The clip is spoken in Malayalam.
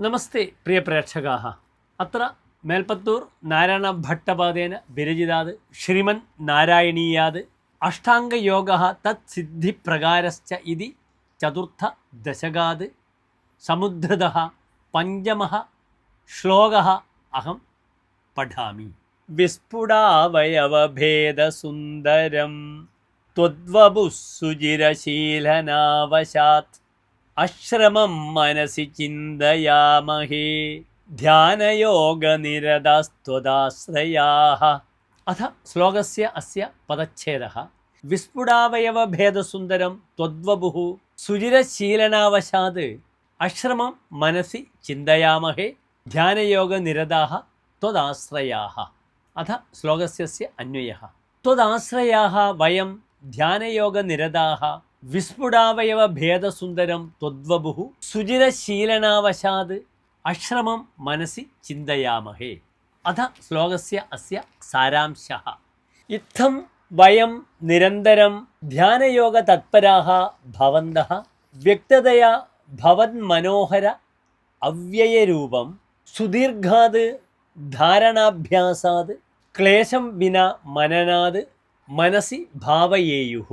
നമസ്തേ പ്രിയ പ്രേക്ഷകാः അത്ര മേൽപ്പത്തൂർ നാരായണ ഭട്ടപാദേന വിരചിതാത് ശ്രീമൻ നാരായണീയാത് അഷ്ടാംഗയോഗഃ തത് സിദ്ധിപ്രകാരശ്ച ഇതി ചതുർത്ഥ ദശകാത് സമുദ്ധൃതഃ പഞ്ചമഃ ശ്ലോകഃ അഹം പഠാമി. വിസ്ഫുടാവയവഭേദസുന്ദരം ത്വദ്വപുഃസുചിരശീലനാവശാത് അശ്രമം മനസി ചിന്തയാമഹേ ധ്യാനയോഗനിരതസ്ത്വദാശ്രയാഃ. അഥ ശ്ലോകസ്യ അസ്യ പദച്ഛേദഃ വിസ്ഫുടാവയവഭേദസുന്ദരം ത്വദ്വപുഃ സുചിരശീലനാവശാത് അശ്രമം മനസി ചിന്തയാമഹേ ധ്യാനയോഗനിരതാഃ ത്വദാശ്രയാഃ. അഥ ശ്ലോകസ്യ അന്വയഃ ത്വദാശ്രയാഃ വയം ധ്യാനയോഗനിരതാഃ വിസ്ഫുടാവയവഭേദസുന്ദരം ത്വദ്വപുഃ സുചിരശീലനാവശാത് അശ്രമം മനസി ചിന്തയാമഹേ. അഥ ശ്ലോകസ്യ അസ്യ സാരാംശഃ ഇത്തം വയം നിരന്തരം ധ്യാനയോഗതത്പരാः ഭവന്തः വ്യക്തതയാ ഭവന്മനോഹര അവ്യയരൂപം സുദീർഘാത് ധാരണാഭ്യാസാത് ക്ലേശം വിനാ മനനാത് മനസി ഭാവയേയുഃ.